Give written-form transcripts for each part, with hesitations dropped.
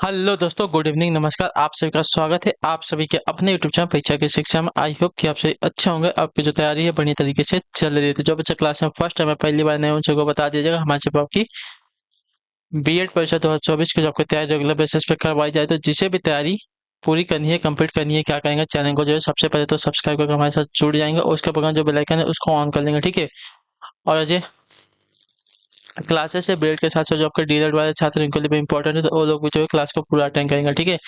Hello दोस्तों, good evening, नमस्कार। आप सभी का स्वागत है आप सभी के अपने यूट्यूब चैनल परीक्षा की शिक्षा में। आई होप कि आप सभी अच्छे होंगे, आपकी जो तैयारी है बढ़िया तरीके से चल रही है। तो जो बच्चा क्लास में फर्स्ट टाइम है, पहली बार नए उन सबको बता दीजिएगा, हमारे जब आपकी बीएड परीक्षा 2024 की जो आपकी तैयारी रेगुलर बेसिस पे करवाई जाए, तो जिसे भी तैयारी पूरी करनी है, कंप्लीट करनी है, क्या करेंगे, चैनल को जो है सबसे पहले तो सब्सक्राइब करके हमारे साथ जुड़ जाएंगे और उसके बगल जो बेल आइकन है उसको ऑन कर लेंगे, ठीक है। और अजय, क्लासेस से बीएड के साथ साथ जो आपके डीएलएड वाले छात्र हैं, उनके लिए भी इंपॉर्टेंट है, तो वो लोग भी जो है क्लास को पूरा अटेंड करेंगे, ठीक है।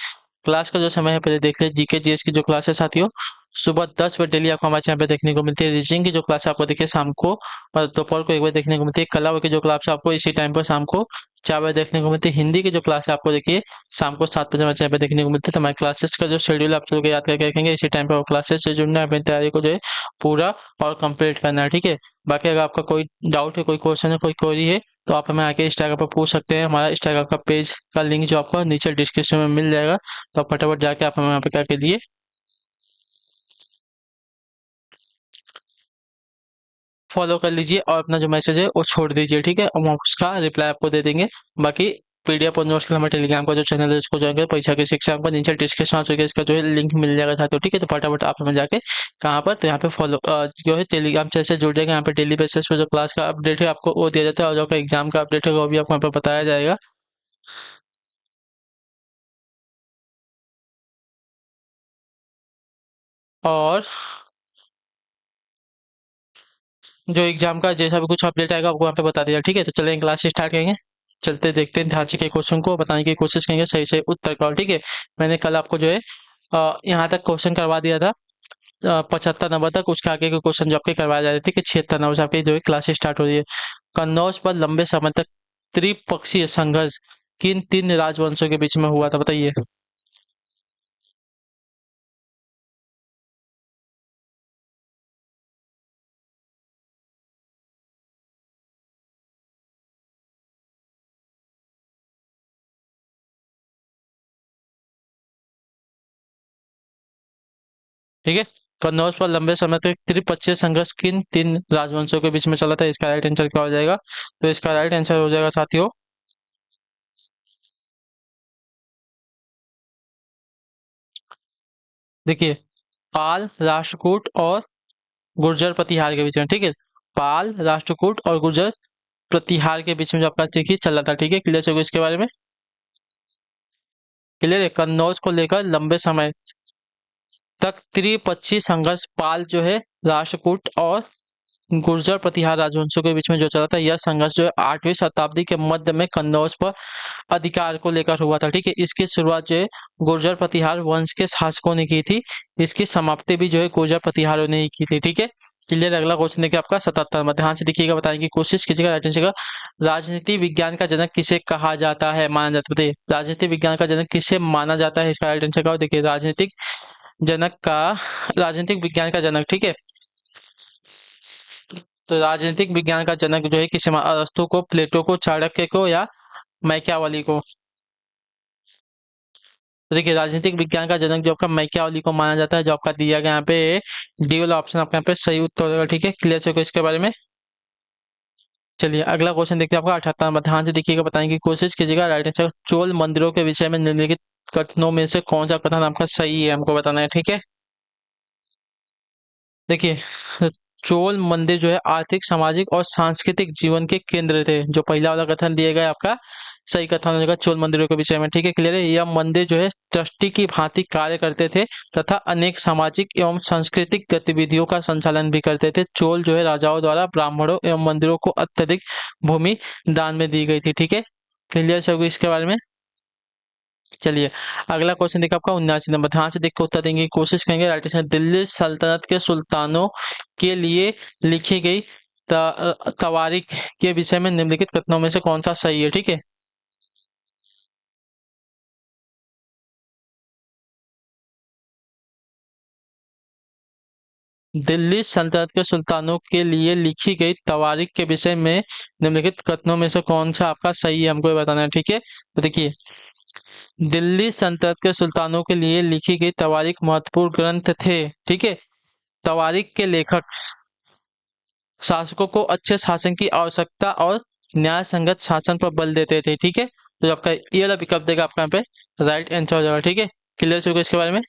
क्लास का जो समय है पहले देख ले। जीके जीएस की जो क्लास है साथियों, सुबह 10 बजे डेली आपको हमारे चैनल पे देखने को मिलती है। रीजनिंग की जो क्लास है आपको देखिए शाम को और दोपहर को 1 बजे देखने को मिलती है। कला की जो क्लास है आपको इसी टाइम पर शाम को 4 बजे देखने को मिलती है। हिंदी की जो क्लास है आपको देखिए शाम को 7 बजे हमारे चैनल पे देखने को मिलती है। तो हमारे क्लासेस का जो शेड्यूल आप लोग याद करके रखेंगे, इसी टाइम पर क्लासेस से जुड़ना है, अपनी तैयारी को जो है पूरा और कंप्लीट करना है, ठीक है। बाकी अगर आपका कोई डाउट है, कोई क्वेश्चन है, कोई क्वेरी है, तो आप हमें आके इंस्टाग्राम पर पूछ सकते हैं। हमारा इंस्टाग्राम का पेज का लिंक जो आपको नीचे डिस्क्रिप्शन में मिल जाएगा, तो आप फटाफट जाके आप हमें यहाँ पे क्या कीजिए, फॉलो कर लीजिए और अपना जो मैसेज है वो छोड़ दीजिए, ठीक है। हम उसका रिप्लाई आपको दे देंगे। बाकी पीडीएफ और नोट्स के लिए हमारे टेलीग्राम का जो चैनल है उसको ज्वाइन करें। परीक्षा की शिक्षा आपको नीचे डिस्क्रिप्शन में इसका जो है लिंक मिल जाएगा साथियों, ठीक है। तो फटाफट आप हमें जाके कहाँ पर, तो यहाँ पे फॉलो जो है टेलीग्राम चैनल से जुड़ जाएगा। यहाँ पे डेली बेसिस पे जो क्लास का अपडेट है आपको वो दिया जाता है, और जो आपका एग्जाम का अपडेट है वो भी आपको यहाँ पे बताया जाएगा। और जो एग्जाम का जैसा भी कुछ अपडेट आएगा आपको वहाँ पे बता दिया, ठीक है। तो चलें क्लास स्टार्ट करेंगे। चलते देखते हैं, ध्यान से के क्वेश्चन को बताने की कोशिश करेंगे, सही सही उत्तर का, ठीक है। मैंने कल आपको जो है यहाँ तक क्वेश्चन करवा दिया था, 75 नंबर तक। उसके आगे के क्वेश्चन जो आपके करवाए जा रहे थे, ठीक है। 76 नंबर से आपकी जो है क्लास स्टार्ट हो रही है। कन्नौज पर लंबे समय तक त्रिपक्षीय संघर्ष किन तीन राजवंशों के बीच में हुआ था, बताइए। ठीक है, कन्नौज पर लंबे समय तक त्रिपक्षीय संघर्ष किन तीन राजवंशों के बीच में चला था, इसका राइट आंसर क्या हो जाएगा? तो इसका राइट आंसर हो जाएगा साथियों, देखिए, पाल, राष्ट्रकूट और गुर्जर प्रतिहार के बीच में, ठीक है। पाल, राष्ट्रकूट और गुर्जर प्रतिहार के बीच में जो आपका देखिए चल रहा था, ठीक है। क्लियर हो गया इसके बारे में? क्लियर है। कन्नौज को लेकर लंबे समय तक त्रिपक्षीय संघर्ष पाल जो है, राष्ट्रकूट और गुर्जर प्रतिहार राजवंशों के बीच में जो चला था, यह संघर्ष जो है 8वीं शताब्दी के मध्य में कन्नौज पर अधिकार को लेकर हुआ था, ठीक है। इसकी शुरुआत जो है गुर्जर प्रतिहार वंश के शासकों ने की थी। इसकी समाप्ति भी जो है गुर्जर प्रतिहारों ने ही की थी, ठीक है। क्लियर। अगला क्वेश्चन देखिए आपका 77 ध्यान से देखिएगा, बताने की कोशिश कीजिएगा, राइट आंसर का। राजनीति विज्ञान का जनक किसे कहा जाता है, माना जाता है, बताइए। राजनीति विज्ञान का जनक किसे माना जाता है, इसका राइट आंसर का देखिए, जनक का राजनीतिक विज्ञान का जनक, ठीक है। तो राजनीतिक विज्ञान का जनक जो है किसे अरस्तु को, प्लेटो को, चाणक्य को या मैकियावली को? तो देखिए, राजनीतिक विज्ञान का जनक जो आपका मैकियावली को माना जाता है, जो आपका दिया गया यहाँ पे डी वाला ऑप्शन आपका यहाँ पे सही उत्तर होगा, ठीक है। क्लियर है इसके बारे में? चलिए अगला क्वेश्चन देखते हैं आपका 78 नंबर, ध्यान से देखिएगा, बताने की कोशिश कीजिएगा, राइट आंसर। चोल मंदिरों के विषय में निम्नलिखित कथनों में से कौन सा कथन आपका सही है, हमको बताना है, ठीक है। देखिए, चोल मंदिर जो है आर्थिक, सामाजिक और सांस्कृतिक जीवन के केंद्र थे। जो पहला वाला कथन दिया गया आपका सही कथन हो जाएगा चोल मंदिरों के विषय में, ठीक है। क्लियर है। यह मंदिर जो है ट्रस्टी की भांति कार्य करते थे तथा अनेक सामाजिक एवं सांस्कृतिक गतिविधियों का संचालन भी करते थे। चोल जो है राजाओं द्वारा ब्राह्मणों एवं मंदिरों को अत्यधिक भूमि दान में दी गई थी, ठीक है। क्लियर है इसके बारे में? चलिए अगला क्वेश्चन देखिए आपका 79 नंबर, ध्यान से देख के उत्तर देंगे की कोशिश करेंगे, राइट आंसर। दिल्ली सल्तनत के सुल्तानों के लिए लिखी गई तवारीख के विषय में निम्नलिखित कथनों में से कौन सा सही है, ठीक है। दिल्ली सल्तनत के सुल्तानों के लिए लिखी गई तवारीख के विषय में निम्नलिखित कथनों में से कौन सा आपका सही है, हमको ये बताना है, ठीक है। तो देखिए, दिल्ली सल्तनत के सुल्तानों के लिए लिखी गई तवारीख महत्वपूर्ण ग्रंथ थे, ठीक है। तवारीख के लेखक शासकों को अच्छे शासन की आवश्यकता और न्याय संगत शासन पर बल देते थे, ठीक है। तो जो आपका ये वाला विकल्प देगा आपका यहाँ पे राइट आंसर हो जाएगा। ठीक है, क्लियर हो गया इसके बारे में।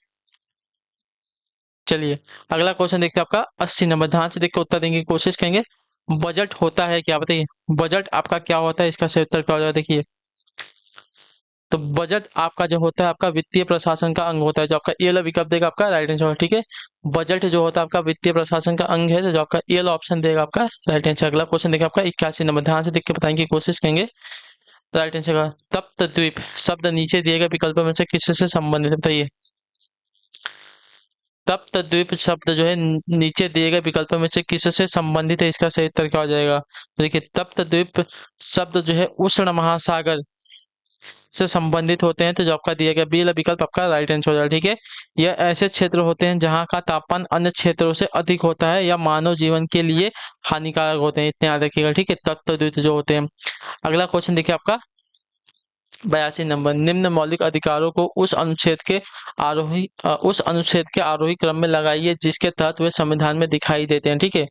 चलिए अगला क्वेश्चन देखते हैं आपका 80 नंबर, ध्यान से देख के उत्तर देने की कोशिश करेंगे। बजट होता है क्या, बताइए बजट आपका क्या होता है, इसका सही उत्तर क्या हो जाएगा। देखिए तो बजट आपका जो होता है आपका वित्तीय प्रशासन का अंग होता है, जो आपका ये वाला विकल्प देगा आपका राइट आंसर। ठीक है, बजट जो होता है आपका वित्तीय प्रशासन का अंग है, तो जो आपका ये वाला ऑप्शन देगा आपका राइट आंसर। अगला क्वेश्चन देखिए आपका 81 नंबर, ध्यान से देख के बताने की कोशिश करेंगे। राइट आंसर का तप्तद्वीप शब्द नीचे दिए गए विकल्पों में से किससे संबंधित है, बताइए। तप्तद्वीप शब्द जो है नीचे दिए गए विकल्पों में से किससे संबंधित है, इसका सही उत्तर क्या हो जाएगा। तो देखिए तप्तद्वीप शब्द जो है उष्ण महासागर से संबंधित होते हैं, तो जो आपका दिया गया बी वाला विकल्प आपका राइट आंसर हो जाएगा। ठीक है, यह ऐसे क्षेत्र होते हैं जहां का तापमान अन्य क्षेत्रों से अधिक होता है या मानव जीवन के लिए हानिकारक होते हैं, इतने याद रखिएगा। ठीक है, तत्व जो होते हैं। अगला क्वेश्चन देखिए आपका 82 नंबर, निम्न मौलिक अधिकारों को उस अनुच्छेद के आरोही क्रम में लगाइए जिसके तहत वे संविधान में दिखाई देते हैं। ठीक है,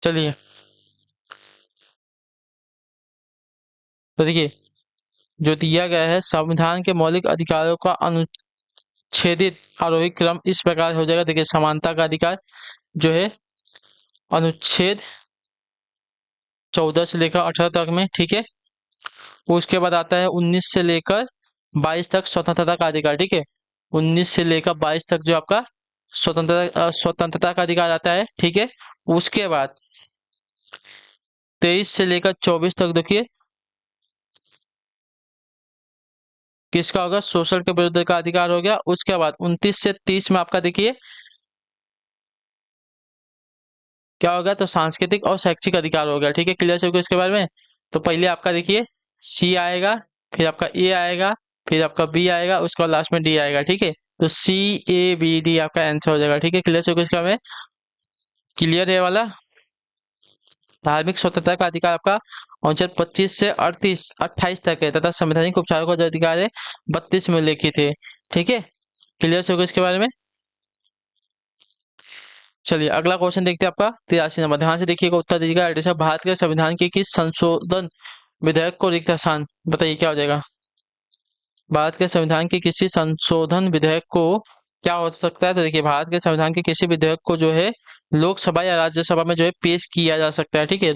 चलिए तो देखिए जो दिया गया है संविधान के मौलिक अधिकारों का अनुच्छेदित आरोही क्रम इस प्रकार हो जाएगा। देखिए समानता का अधिकार जो है अनुच्छेद 14 से लेकर 18 तक में। ठीक है, उसके बाद आता है 19 से लेकर 22 तक स्वतंत्रता का अधिकार। ठीक है, 19 से लेकर 22 तक जो आपका स्वतंत्रता का अधिकार आता है। ठीक है, उसके बाद 23 से लेकर 24 तक देखिए किसका होगा, शोषण के विरुद्ध का अधिकार हो गया। उसके बाद 29 से 30 में आपका देखिए क्या होगा, तो सांस्कृतिक और शैक्षिक अधिकार हो गया। ठीक है, क्लियर हो गया इसके बारे में। तो पहले आपका देखिए सी आएगा, फिर आपका ए आएगा, फिर आपका बी आएगा, उसके बाद लास्ट में डी आएगा। ठीक है, तो सी ए बी डी आपका आंसर हो जाएगा। ठीक है, क्लियर हो गया इसके बारे में। क्लियर है ये वाला। धार्मिक स्वतंत्रता का अधिकार आपका अनुच्छेद 25 से 28 तक है, तथा संवैधानिक उपचारों का जो अधिकार है 32 में उल्लेखित है। ठीक है, क्लियर हो गया इसके बारे में। चलिए अगला क्वेश्चन देखते हैं आपका 83 नंबर, ध्यान से देखिएगा उत्तर दीजिएगा। एडिशन भारत के संविधान के किस संशोधन विधेयक को रिक्त स्थान, बताइए क्या हो जाएगा। भारत के संविधान के किसी संशोधन विधेयक को क्या हो सकता है, तो देखिए भारत के संविधान के किसी विधेयक को जो है लोकसभा या राज्यसभा में जो है पेश किया जा सकता है। ठीक है,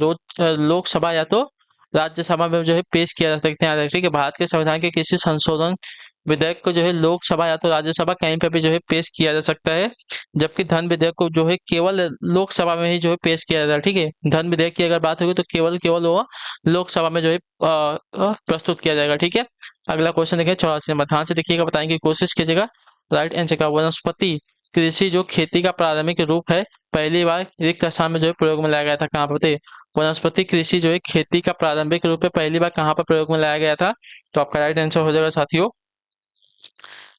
लोकसभा या तो राज्यसभा में जो है पेश किया जा सकता है। ठीक है, भारत के संविधान के किसी संशोधन विधेयक को जो है लोकसभा या तो राज्यसभा कहीं पर भी जो है पेश किया जा सकता है, जबकि धन विधेयक को जो है केवल लोकसभा में ही जो है पेश किया जाता है। ठीक है, धन विधेयक की अगर बात होगी तो केवल केवल वो लोकसभा में जो है प्रस्तुत किया जाएगा। ठीक है, अगला क्वेश्चन देखिए 84 नंबर, ध्यान से देखिएगा बताने की कोशिश कीजिएगा। राइट आंसर का वनस्पति कृषि जो खेती का प्रारंभिक रूप है पहली बार रिक्त स्थान में जो है प्रयोग में लाया गया था, कहाँ पर बताइए। वनस्पति कृषि जो है खेती का प्रारंभिक रूप है पहली बार कहाँ पर प्रयोग में लाया गया था, तो आपका राइट आंसर हो जाएगा साथियों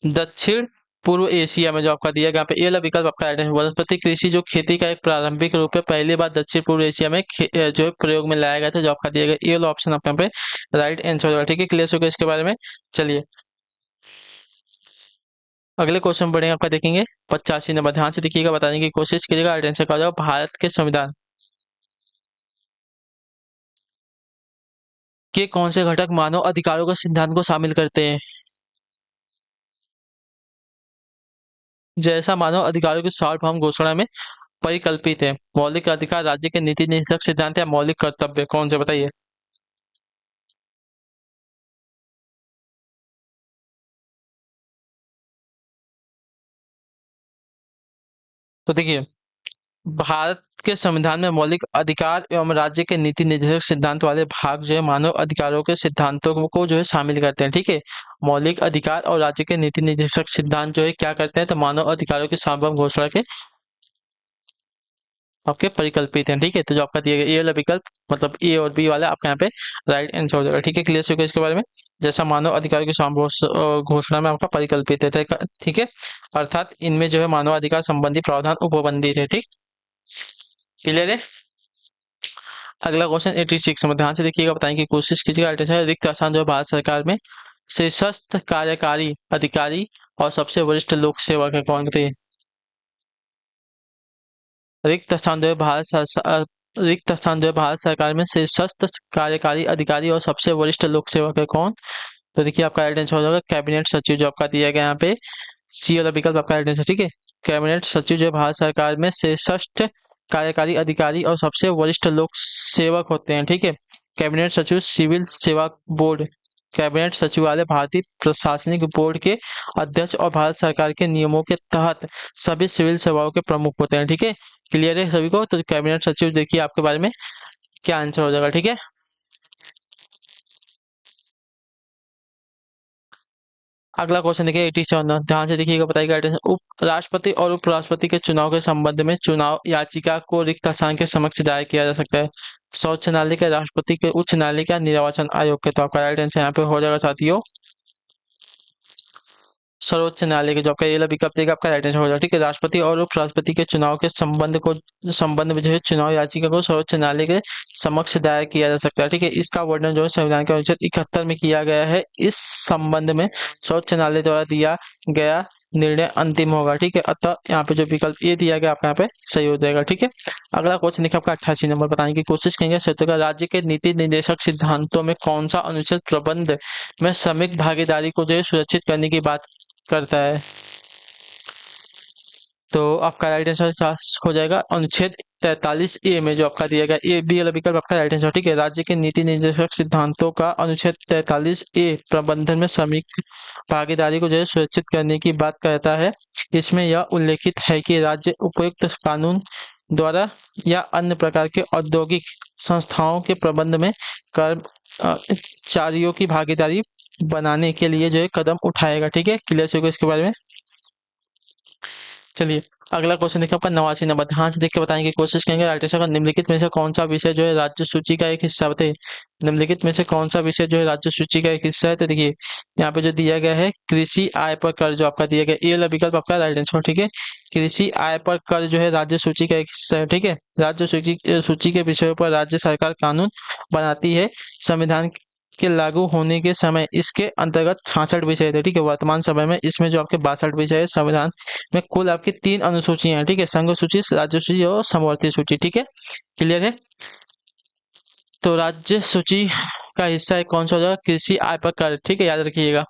दक्षिण पूर्व एशिया में। जो आपका दिया गया यहाँ पे ए वाला विकल्प आपका राइट है। वनस्पति कृषि जो खेती का एक प्रारंभिक रूप है पहली बार दक्षिण पूर्व एशिया में जो है प्रयोग में लाया गया था, जो आपका दिया गया ए वाला ऑप्शन आपका यहाँ पे राइट आंसर होगा। ठीक है, क्लियर हो गया इसके बारे में। चलिए अगले क्वेश्चन पढ़ेंगे आपका देखेंगे 85 नंबर, ध्यान से देखिएगा बताने की कोशिश कीजिएगा। राइट आंसर का हो जाएगा भारत के संविधान के कौन से घटक मानव अधिकारों के सिद्धांत को शामिल करते हैं। जैसा मानव अधिकारों की सार्वभौम घोषणा में परिकल्पित है, मौलिक अधिकार राज्य के नीति निषेधक सिद्धांत या मौलिक कर्तव्य, कौन से बताइए। तो देखिए भारत के संविधान में मौलिक अधिकार एवं राज्य के नीति निर्देशक सिद्धांत वाले भाग जो है मानव अधिकारों के सिद्धांतों को जो है शामिल करते हैं। ठीक है, मौलिक अधिकार और राज्य के नीति निर्देशक सिद्धांत जो है क्या करते हैं, तो मानव अधिकारों की सार्वभौम घोषणा के आपके परिकल्पित हैं। ठीक है, तो जो आपका दिया गया ये वाला विकल्प मतलब ए और बी वाला आपका यहाँ पे राइट आंसर हो जाएगा। ठीक है, क्लियर हो गया इसके बारे में। जैसा मानव अधिकारों की सार्वभौम घोषणा में आपका परिकल्पित है। ठीक है, अर्थात इनमें जो है मानव अधिकार संबंधी प्रावधान उपबंधित है। ठीक, क्लियर है। अगला क्वेश्चन 86 में ध्यान से देखिएगा, बताएं की कोशिश कीजिएगा। रिक्त स्थान जो है भारत सरकार में शीर्षस्थ कार्यकारी अधिकारी और सबसे वरिष्ठ लोक सेवक है कौन, बताइए। रिक्त स्थान जो है रिक्त स्थान जो है भारत सरकार में शीर्षस्थ कार्यकारी अधिकारी और सबसे वरिष्ठ लोक सेवक है कौन। तो देखिए आपका राइट आंसर हो जाएगा कैबिनेट सचिव, जो आपका दिया गया यहाँ पे सी वाला विकल्प आपका राइट आंसर, ठीक है। कैबिनेट सचिव जो है भारत सरकार में शीर्षस्थ कार्यकारी अधिकारी और सबसे वरिष्ठ लोक सेवक होते हैं, ठीक है। कैबिनेट सचिव सिविल सेवा बोर्ड, कैबिनेट सचिवालय भारतीय प्रशासनिक बोर्ड के अध्यक्ष और भारत सरकार के नियमों के तहत सभी सिविल सेवाओं के प्रमुख होते हैं, ठीक है। क्लियर है सभी को। तो कैबिनेट सचिव देखिए आपके बारे में क्या आंसर हो जाएगा, ठीक है। अगला क्वेश्चन देखिए 87, ध्यान से देखिएगा, बताइएगा। उप राष्ट्रपति और उपराष्ट्रपति के चुनाव के संबंध में चुनाव याचिका को रिक्त स्थान के समक्ष दायर किया जा सकता है। सर्वोच्च न्यायालय के, राष्ट्रपति के, उच्च न्यायालय का, निर्वाचन आयोग के। तो आपका राइट आंसर यहाँ पे हो जाएगा साथियों सर्वोच्च न्यायालय के। जो आपका ये विकल्प देगा आपका राइट आंसर हो जाएगा, ठीक है। राष्ट्रपति और उपराष्ट्रपति के चुनाव के संबंध में जो है चुनाव याचिका को सर्वोच्च न्यायालय के समक्ष दायर किया जा सकता है, ठीक है। इसका वर्णन जो है संविधान के अनुच्छेद 71 में किया गया है। इस संबंध में सर्वोच्च न्यायालय द्वारा दिया गया निर्णय अंतिम होगा, ठीक है। अतः यहाँ पे जो विकल्प ये दिया गया आपका यहाँ पे सही हो जाएगा, ठीक है। अगला क्वेश्चन देखिए आपका 88 नंबर, बताने की कोशिश करेंगे। छत्तीसगढ़ राज्य के नीति निर्देशक सिद्धांतों में कौन सा अनुच्छेद प्रबंध में श्रमिक भागीदारी को जो है सुरक्षित करने की बात करता है। तो आपका राइट आंसर हो जाएगा अनुच्छेद 43A में जो आपका दिया गया ए बी वाला विकल्प आपका राइट आंसर, ठीक है। राज्य के नीति निर्देशक सिद्धांतों का अनुच्छेद 43A प्रबंधन में श्रमिक भागीदारी को जो है सुरक्षित करने की बात करता है। इसमें यह उल्लेखित है कि राज्य उपयुक्त कानून द्वारा या अन्य प्रकार के औद्योगिक संस्थाओं के प्रबंध में कर्मचारियों की भागीदारी बनाने के लिए जो है कदम उठाएगा, ठीक है। क्लियर होगा इसके बारे में। चलिए अगला क्वेश्चन देखिए आपका 89 नंबर, ध्यान से देख के बताने की कोशिश करेंगे। राइट आंसर का निम्नलिखित में से कौन सा विषय जो है राज्य सूची का एक हिस्सा बताइए। निम्नलिखित में से कौन सा विषय जो है राज्य सूची का एक हिस्सा है। तो देखिए यहाँ पे जो दिया गया है कृषि आय पर कर, जो आपका दिया गया ये वाला विकल्प आपका राइट आंसर, ठीक है। कृषि आय पर कर जो है राज्य सूची का एक हिस्सा है, ठीक है। राज्य सूची के विषयों पर राज्य सरकार कानून बनाती है। संविधान के लागू होने के समय इसके अंतर्गत 66 विषय थे, ठीक है। वर्तमान समय में इसमें जो आपके 62 विषय है। संविधान में कुल आपकी 3 अनुसूचियां हैं, ठीक है। संघ सूची, राज्य सूची और समवर्ती सूची, ठीक है। क्लियर है। तो राज्य सूची का हिस्सा है कौन सा हो जाएगा, कृषि आय पर कर, ठीक है, याद रखिएगा।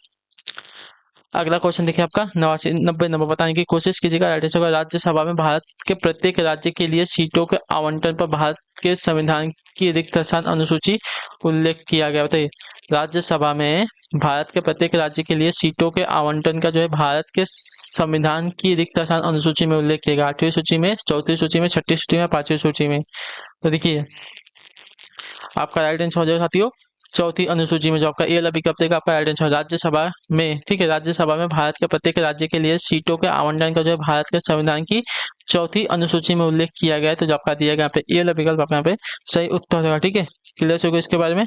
अगला क्वेश्चन देखिए आपका 90 नंबर, बताने की कोशिश कीजिएगा। राइट आंसर, राज्यसभा में भारत के प्रत्येक राज्य के लिए सीटों के आवंटन पर भारत के संविधान की रिक्त स्थान अनुसूची उल्लेख किया गया, बताइए। राज्यसभा में भारत के प्रत्येक राज्य के लिए सीटों के आवंटन का जो है भारत के संविधान की रिक्त स्थान अनुसूची में उल्लेख किया गया। 8वीं सूची में, 4वीं सूची में, 6ठी सूची में, 5वीं सूची में। तो देखिए आपका राइट आंसर हो जाएगा साथियों चौथी अनुसूची में। जो आपका ए वाला विकल्प देगा आपका राइट आंसर राज्यसभा में, ठीक है। राज्यसभा में भारत के प्रत्येक राज्य के लिए सीटों के आवंटन का जो है भारत के संविधान की चौथी अनुसूची में उल्लेख किया गया है। तो जो आपका दिया गया यहाँ पे ए वाला विकल्प आपका यहाँ पे सही उत्तर होगा, ठीक है। क्लियर होगा इसके बारे में।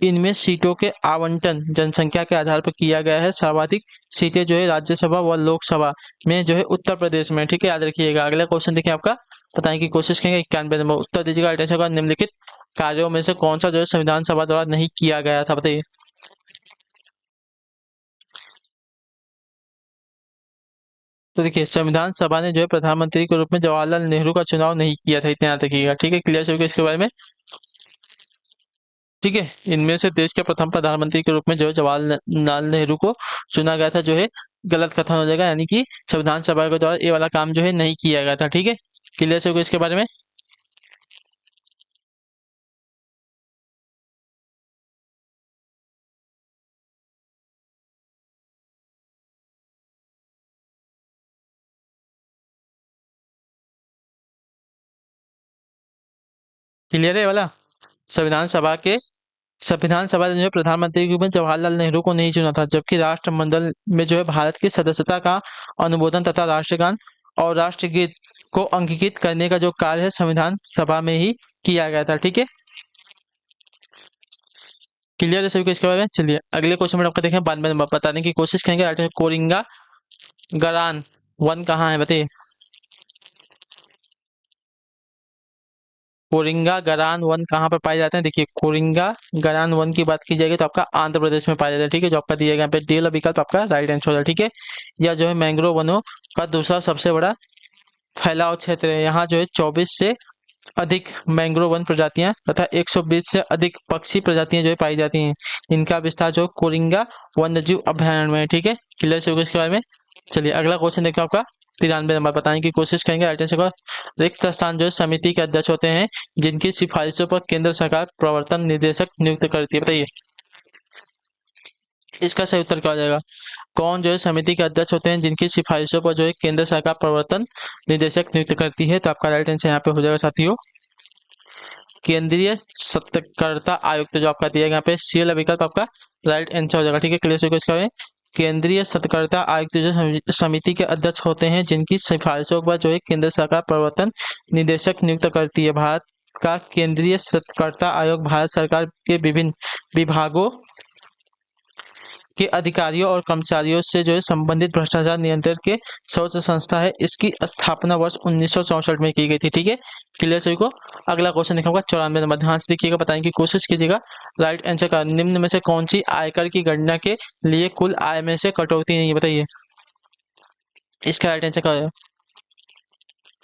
इनमें सीटों के आवंटन जनसंख्या के आधार पर किया गया है। सर्वाधिक सीटें जो है राज्यसभा व लोकसभा में जो है उत्तर प्रदेश में, ठीक है, याद रखिएगा। अगला क्वेश्चन देखिए आपका बताने की कोशिश करेंगे। 91 नंबर, उत्तर दीजिएगा। राइट आंसर का निम्नलिखित कार्यों में से कौन सा जो है संविधान सभा द्वारा नहीं किया गया था, बताइए। तो देखिए संविधान सभा ने जो है प्रधानमंत्री के रूप में जवाहरलाल नेहरू का चुनाव नहीं किया था, इतना याद रखिएगा, ठीक है। क्लियर होगा इसके बारे में, ठीक है। इनमें से देश के प्रथम प्रधानमंत्री के रूप में जो है जवाहरलाल नेहरू को चुना गया था, जो है गलत कथन हो जाएगा, यानी कि संविधान सभा के द्वारा ये वाला काम जो है नहीं किया गया था, ठीक है। क्लियर होगा इसके बारे में। क्लियर है ये वाला। संविधान सभा के संविधान सभा ने जो है प्रधानमंत्री के रूप में जवाहरलाल नेहरू को नहीं चुना था, जबकि राष्ट्रमंडल में जो है भारत की सदस्यता का अनुमोदन तथा राष्ट्रगान और राष्ट्रगीत को अंकित करने का जो कार्य है संविधान सभा में ही किया गया था, ठीक है। क्लियर है सभी को इसके बारे में। चलिए अगले क्वेश्चन में आपको देखें, 92 नंबर, बताने की कोशिश करेंगे। कोरिंगा गरान वन कहाँ है, बताइए। कोरिंगा गरान वन कहाँ पर पाए जाते हैं? देखिए कोरिंगा गरान वन की बात की जाएगी तो आपका आंध्र प्रदेश में पाया जाता है। ठीक है, जो आपका दिया गया यहाँ पे डी वाला विकल्प आपका राइट आंसर होगा। ठीक है, यह जो है मैंग्रोव वनों का दूसरा सबसे बड़ा फैलाव क्षेत्र है। यहाँ जो है 24 से अधिक मैंग्रोव वन प्रजातियां तथा 120 से अधिक पक्षी प्रजातियां जो है पाई जाती हैं। इनका विस्तार जो कोरिंगा वन्यजीव अभयारण्य में है। ठीक है, क्लियर से होगा इसके बारे में। चलिए अगला क्वेश्चन देखिए आपका 93 नंबर, बताने की कोशिश करेंगे। राइट आंसर का रिक्त स्थान जो है समिति के अध्यक्ष होते हैं जिनकी सिफारिशों पर केंद्र सरकार प्रवर्तन निदेशक नियुक्त करती है। बताइए इसका सही उत्तर क्या हो जाएगा? कौन जो है समिति के अध्यक्ष होते हैं जिनकी सिफारिशों पर जो है केंद्र सरकार प्रवर्तन निदेशक नियुक्त करती है? तो आपका राइट आंसर यहाँ पे हो जाएगा साथियों केंद्रीय सतर्कता आयुक्त, जो आपका दिया गया यहाँ पे सी वाला विकल्प आपका राइट आंसर हो जाएगा। ठीक है, क्लियर से इसका है केंद्रीय सतर्कता आयुक्त जो समिति के अध्यक्ष होते हैं जिनकी सिफारिशों पर जो है केंद्र सरकार प्रवर्तन निदेशक नियुक्त करती है। भारत का केंद्रीय सतर्कता आयोग भारत सरकार के विभिन्न विभागों के अधिकारियों और कर्मचारियों से जो है संबंधित भ्रष्टाचार नियंत्रण के सर्वोच्च संस्था है। इसकी स्थापना वर्ष 1964 में की गई थी। ठीक है, क्लियर सभी को। अगला क्वेश्चन देखा होगा 94 नंबर, ध्यान से देखिएगा, बताने की कोशिश कीजिएगा। राइट आंसर का निम्न में से कौन सी आयकर की गणना के लिए कुल आय में से कटौती नहीं है? बताइए इसका राइट आंसर क्या है?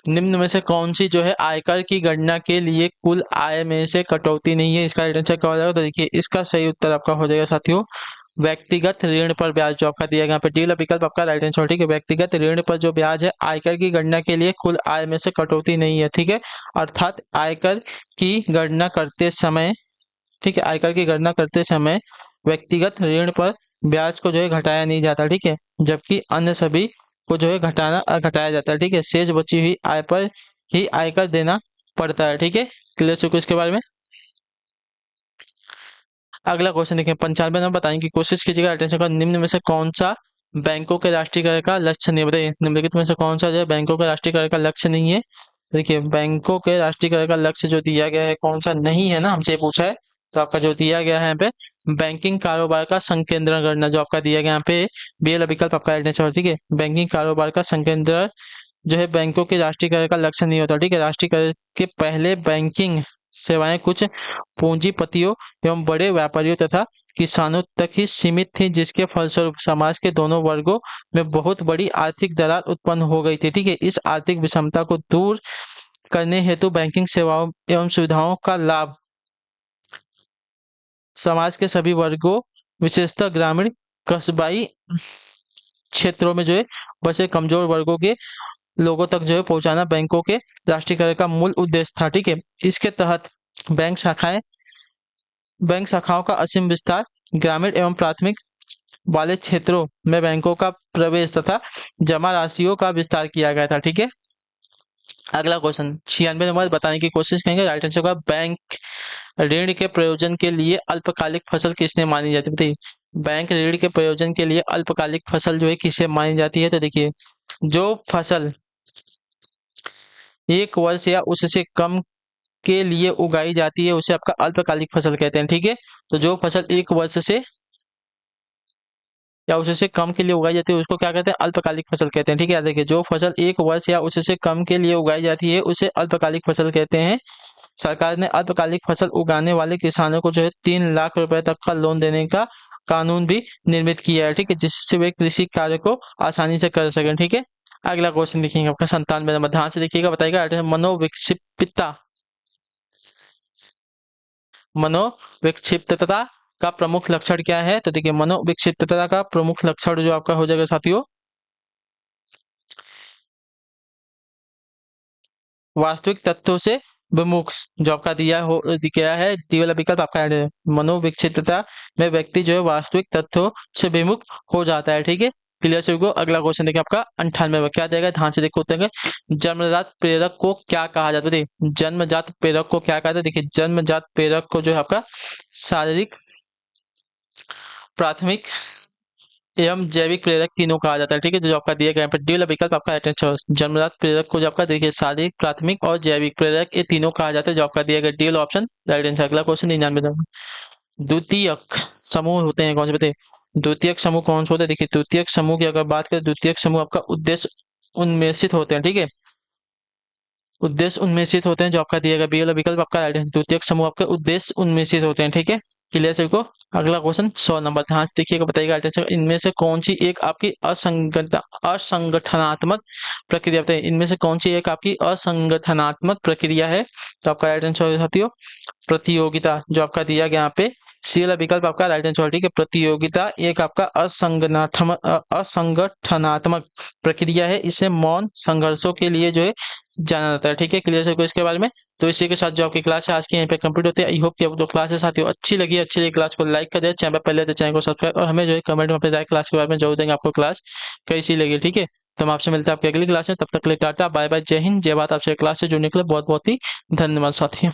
निम्न में से कौन सी जो है आयकर की गणना के लिए कुल आय में से कटौती नहीं है? इसका राइट आंसर क्या हो जाएगा? तो देखिए इसका सही उत्तर आपका हो जाएगा साथियों व्यक्तिगत ऋण पर ब्याज, जो आपका दिया गया यहाँ पे डी वाला विकल्प आपका राइट आंसर। ठीक है, व्यक्तिगत ऋण पर जो ब्याज है आयकर की गणना के लिए कुल आय में से कटौती नहीं है। ठीक है, अर्थात आयकर की गणना करते समय, ठीक है, आयकर की गणना करते समय व्यक्तिगत ऋण पर ब्याज को जो है घटाया नहीं जाता। ठीक है, जबकि अन्य सभी को जो है घटाया जाता है। ठीक है, शेष बची हुई आय पर ही आयकर देना पड़ता है। ठीक है, क्लियर से इसके बारे में। अगला क्वेश्चन देखें 95 नंबर, बताने की कोशिश कीजिएगा। अटेंशन का निम्न में से कौन सा बैंकों के राष्ट्रीयकरण का लक्ष्य नहीं? बताइए निम्नलिखित में से कौन सा जो है बैंकों के राष्ट्रीयकरण का लक्ष्य नहीं है? देखिए बैंकों के राष्ट्रीयकरण का लक्ष्य जो दिया गया है कौन सा नहीं है ना, हमसे पूछा है। तो आपका जो दिया गया है यहाँ पे बैंकिंग कारोबार का संकेंद्रण करना, जो आपका दिया गया यहाँ पे बी वाला विकल्प आपका आंसर। ठीक है, बैंकिंग कारोबार का संकेंद्रण जो है बैंकों के राष्ट्रीयकरण का लक्ष्य नहीं होता। ठीक है, राष्ट्रीयकरण के पहले बैंकिंग सेवाएं कुछ पूंजीपतियों एवं बड़े व्यापारियों तथा किसानों तक ही सीमित थी, जिसके फलस्वरूप समाज के दोनों वर्गों में बहुत बड़ी आर्थिक दरार उत्पन्न हो गई थी। ठीक है, इस आर्थिक विषमता को दूर करने हेतु बैंकिंग सेवाओं एवं सुविधाओं का लाभ समाज के सभी वर्गों विशेषतः ग्रामीण कस्बाई क्षेत्रों में जो है बसे कमजोर वर्गों के लोगों तक जो है पहुंचाना बैंकों के राष्ट्रीयकरण का मूल उद्देश्य था। ठीक है, इसके तहत बैंक शाखाओं का असीम विस्तार, ग्रामीण एवं प्राथमिक वाले क्षेत्रों में बैंकों का प्रवेश तथा जमा राशियों का विस्तार किया गया था। ठीक है, अगला क्वेश्चन 96 नंबर, बताने की कोशिश करेंगे। राइट आंसर होगा बैंक ऋण के प्रयोजन के लिए अल्पकालिक फसल किसने मानी जाती है? बताइए बैंक ऋण के प्रयोजन के लिए अल्पकालिक फसल जो है किसे मानी जाती है? तो देखिए जो फसल 1 वर्ष या उससे कम के लिए उगाई जाती है उसे आपका अल्पकालिक फसल कहते हैं। ठीक है, तो जो फसल 1 वर्ष से या उससे कम के लिए उगाई जाती है उसको क्या कहते हैं? अल्पकालिक फसल कहते हैं। ठीक है, देखिए जो फसल 1 वर्ष या उससे कम के लिए उगाई जाती है उसे अल्पकालिक फसल कहते हैं। सरकार ने अल्पकालिक फसल उगाने वाले किसानों को जो है 3 लाख रुपए तक का लोन देने का कानून भी निर्मित किया है। ठीक है, जिससे वे कृषि कार्य को आसानी से कर सकें। ठीक है, अगला क्वेश्चन देखिएगा आपका 97 नंबर, ध्यान से देखिएगा, बताइएगा मनोविक्षिप्तता मनोविक्षिप्तता का प्रमुख लक्षण क्या है? तो देखिए मनोविक्षिप्तता का प्रमुख लक्षण जो आपका हो जाएगा साथियों वास्तविक तथ्यों से विमुख, जो आपका दिया है डी वाला विकल्प आपका है। मनोविक्षिप्तता में व्यक्ति जो है वास्तविक तथ्यों से विमुख हो जाता है। ठीक है, क्लियर से को। अगला क्वेश्चन देखिए आपका 98 में क्या देगा, ध्यान से देखो उत्तर जन्मजात प्रेरक को क्या कहा जाता है? जन्मजात प्रेरक को क्या कहते हैं? देखिए जन्मजात प्रेरक को जो है आपका शारीरिक, प्राथमिक एवं जैविक प्रेरक तीनों कहा जाता है। ठीक है, जो आपका दिया गया डी वाला विकल्प आपका अटेंशन जन्मजात प्रेरक को जो आपका देखिए शारीरिक, प्राथमिक और जैविक प्रेरक ये तीनों कहा जाता है, जो आपका दिया गया डी वाला ऑप्शन राइट आंसर। अगला क्वेश्चन 99 द्वितीयक समूह होते हैं कौन से? बताइए द्वितीयक समूह कौन से होते हैं? देखिए द्वितीयक समूह की अगर बात करें, द्वितीयक समूह आपका उद्देश्य उन्मेषित होते हैं। ठीक है, उद्देश्य उन्मेषित होते हैं, जो आपका दिया गया बी वाला विकल्प आपका राइट है। द्वितीयक समूह आपके उद्देश्य उन्मेषित होते हैं, ठीक है। क्लियर सभी को। अगला क्वेश्चन 100 नंबर, ध्यान से देखिएगा, बताइएगा राइट आंसर। इनमें से कौन सी एक आपकी असंगठनात्मक प्रक्रिया बताइए, इनमें से कौन सी एक आपकी असंगठनात्मक प्रक्रिया है? तो आपका राइट आंसर साथियों प्रतियोगिता, जो आपका दिया गया यहाँ पे सी वाला विकल्प आपका राइट आंसर, ठीक है। प्रतियोगिता एक आपका असंगठनात्मक प्रक्रिया है, इसे मौन संघर्षों के लिए जो है जाना जाता है, ठीक है। क्लियर है इसके बारे में। तो इसी के साथ जो आपकी क्लास है आज की यहीं पे कंप्लीट होती है। आई होप कि आपको क्लास है साथियों अच्छी लगी क्लास को लाइक कर दे, चैनल पर पहले तो चैनल को सब्सक्राइब, और हमें जो है कमेंट में अपने राय क्लास के बारे में जरूर देंगे, आपको क्लास कैसी लगी, ठीक है। तो हम आपसे मिलते हैं आपकी अगली क्लास में, तब तक के लिए टाटा बाय बाय, जय हिंद जय भारत। आपसे क्लास से जुड़ने के लिए बहुत बहुत ही धन्यवाद साथियों।